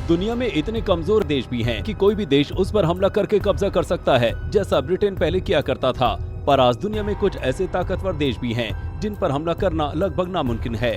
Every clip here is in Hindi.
दुनिया में इतने कमजोर देश भी हैं कि कोई भी देश उस पर हमला करके कब्जा कर सकता है, जैसा ब्रिटेन पहले किया करता था। पर आज दुनिया में कुछ ऐसे ताकतवर देश भी हैं जिन पर हमला करना लगभग नामुमकिन है।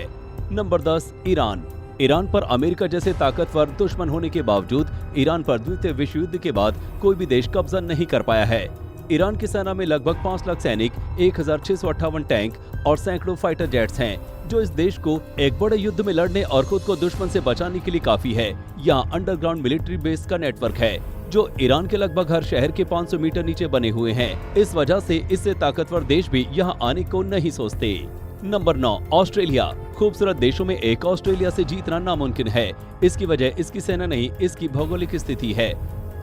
Number 10, Iran. ईरान पर अमेरिका जैसे ताकतवर दुश्मन होने के बावजूद ईरान पर द्वितीय विश्व युद्ध के बाद कोई भी देश कब्जा नहीं कर पाया है। ईरान की सेना में लगभग 5 लाख सैनिक, 1658 टैंक और सैकड़ों फाइटर जेट्स हैं, जो इस देश को एक बड़े युद्ध में लड़ने और खुद को दुश्मन से बचाने के लिए काफी है। यहाँ अंडरग्राउंड मिलिट्री बेस का नेटवर्क है, जो ईरान के लगभग हर शहर के 500 मीटर नीचे बने हुए हैं। इस वजह से इससे ताकतवर देश भी यहाँ आने को नहीं सोचते। Number 9, Australia. खूबसूरत देशों में एक ऑस्ट्रेलिया से जीतना नामुमकिन है। इसकी वजह इसकी सेना नहीं, इसकी भौगोलिक स्थिति है।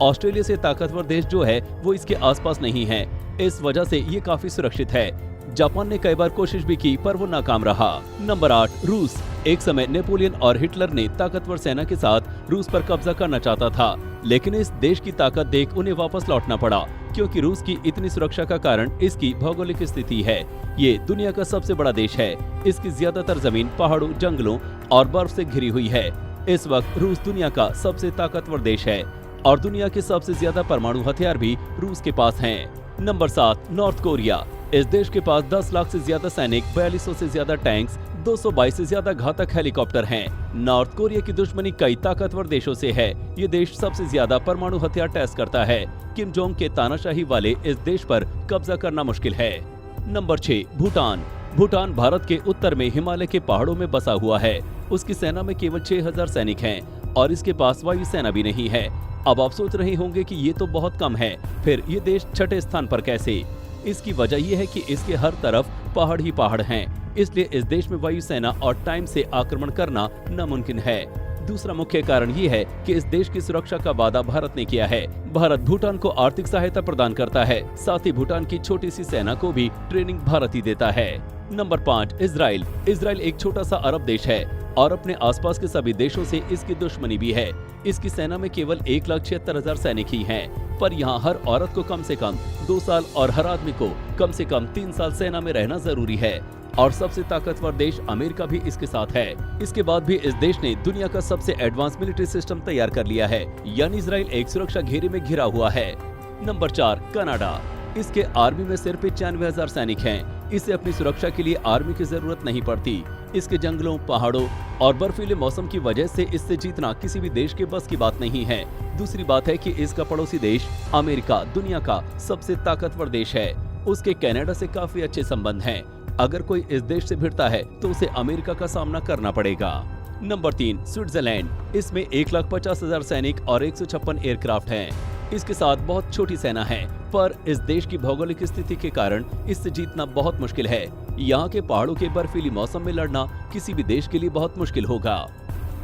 ऑस्ट्रेलिया से ताकतवर देश जो है वो इसके आसपास नहीं है, इस वजह से ये काफी सुरक्षित है। जापान ने कई बार कोशिश भी की पर वो नाकाम रहा। नंबर 8, रूस। एक समय नेपोलियन और हिटलर ने ताकतवर सेना के साथ रूस पर कब्जा करना चाहता था, लेकिन इस देश की ताकत देख उन्हें वापस लौटना पड़ा, क्योंकि रूस की इतनी सुरक्षा का कारण इसकी भौगोलिक स्थिति है। ये दुनिया का सबसे बड़ा देश है। इसकी ज्यादातर जमीन पहाड़ों, जंगलों और बर्फ से घिरी हुई है। इस वक्त रूस दुनिया का सबसे ताकतवर देश है और दुनिया के सबसे ज्यादा परमाणु हथियार भी रूस के पास हैं। Number 7, north Korea. इस देश के पास 10 लाख से ज्यादा सैनिक, 4200 से ज्यादा टैंक्स, 222 से ज्यादा घातक हेलीकॉप्टर हैं। नॉर्थ कोरिया की दुश्मनी कई ताकतवर देशों से है। ये देश सबसे ज्यादा परमाणु हथियार टेस्ट करता है। किम जोंग के तानाशाही वाले इस देश पर कब्जा करना मुश्किल है। नंबर 6, भूटान। भूटान भारत के उत्तर में हिमालय के पहाड़ों में बसा हुआ है। उसकी सेना में केवल 6000 सैनिक हैं और इसके पास वायु सेना भी नहीं है। अब आप सोच रहे होंगे कि ये तो बहुत कम है, फिर ये देश छठे स्थान पर कैसे? इसकी वजह यह है कि इसके हर तरफ पहाड़ ही पहाड़ हैं, इसलिए इस देश में वायुसेना और टाइम से आक्रमण करना नामुमकिन है। दूसरा मुख्य कारण ये है कि इस देश की सुरक्षा का वादा भारत ने किया है। भारत भूटान को आर्थिक सहायता प्रदान करता है, साथ ही भूटान की छोटी सी सेना को भी ट्रेनिंग भारत ही देता है। Number 5, Israel. इजराइल एक छोटा सा अरब देश है और अपने आसपास के सभी देशों से इसकी दुश्मनी भी है। इसकी सेना में केवल 1,76,000 सैनिक ही हैं, पर यहाँ हर औरत को कम से कम 2 साल और हर आदमी को कम से कम 3 साल सेना में रहना जरूरी है। और सबसे ताकतवर देश अमेरिका भी इसके साथ है। इसके बाद भी इस देश ने दुनिया का सबसे एडवांस मिलिट्री सिस्टम तैयार कर लिया है, यानी इजराइल एक सुरक्षा घेरे में घिरा हुआ है। Number 4, Canada. इसके आर्मी में सिर्फ 95,000 सैनिक हैं। इसे अपनी सुरक्षा के लिए आर्मी की जरूरत नहीं पड़ती। इसके जंगलों, पहाड़ों और बर्फीले मौसम की वजह से इससे जीतना किसी भी देश के बस की बात नहीं है। दूसरी बात है कि इसका पड़ोसी देश अमेरिका दुनिया का सबसे ताकतवर देश है। उसके कनाडा से काफी अच्छे संबंध हैं। अगर कोई इस देश से भिड़ता है तो उसे अमेरिका का सामना करना पड़ेगा। Number 3, Switzerland. इसमें 1,50,000 सैनिक और 156 एयरक्राफ्ट हैं। इसके साथ बहुत छोटी सेना है, पर इस देश की भौगोलिक स्थिति के कारण इससे जीतना बहुत मुश्किल है। यहाँ के पहाड़ों के बर्फीली मौसम में लड़ना किसी भी देश के लिए बहुत मुश्किल होगा।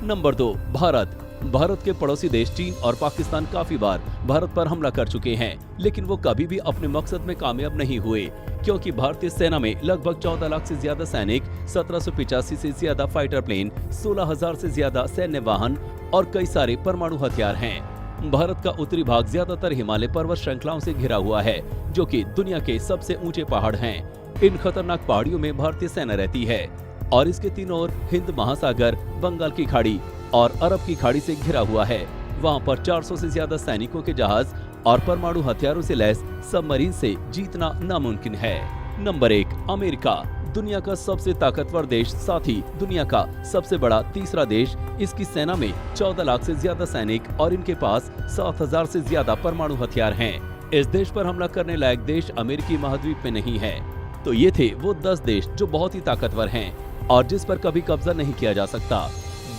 नंबर 2, भारत। भारत के पड़ोसी देश चीन और पाकिस्तान काफी बार भारत पर हमला कर चुके हैं, लेकिन वो कभी भी अपने मकसद में कामयाब नहीं हुए, क्योंकि भारतीय सेना में लगभग 14 लाख से ज्यादा सैनिक, 1785 से ज्यादा फाइटर प्लेन, 16,000 से ज्यादा सैन्य वाहन और कई सारे परमाणु हथियार हैं। भारत का उत्तरी भाग ज्यादातर हिमालय पर्वत श्रृंखलाओं से घिरा हुआ है, जो कि दुनिया के सबसे ऊंचे पहाड़ हैं। इन खतरनाक पहाड़ियों में भारतीय सेना रहती है और इसके तीनों ओर हिंद महासागर, बंगाल की खाड़ी और अरब की खाड़ी से घिरा हुआ है। वहाँ पर 400 से ज्यादा सैनिकों के जहाज और परमाणु हथियारों से लैस सबमरीन से जीतना नामुमकिन है। Number 1, America. दुनिया का सबसे ताकतवर देश, साथ ही दुनिया का सबसे बड़ा तीसरा देश। इसकी सेना में 14 लाख से ज्यादा सैनिक और इनके पास 7,000 से ज्यादा परमाणु हथियार हैं। इस देश पर हमला करने लायक देश अमेरिकी महाद्वीप में नहीं है। तो ये थे वो 10 देश जो बहुत ही ताकतवर हैं और जिस पर कभी कब्जा नहीं किया जा सकता।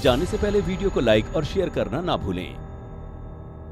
जाने से पहले वीडियो को लाइक और शेयर करना ना भूलें।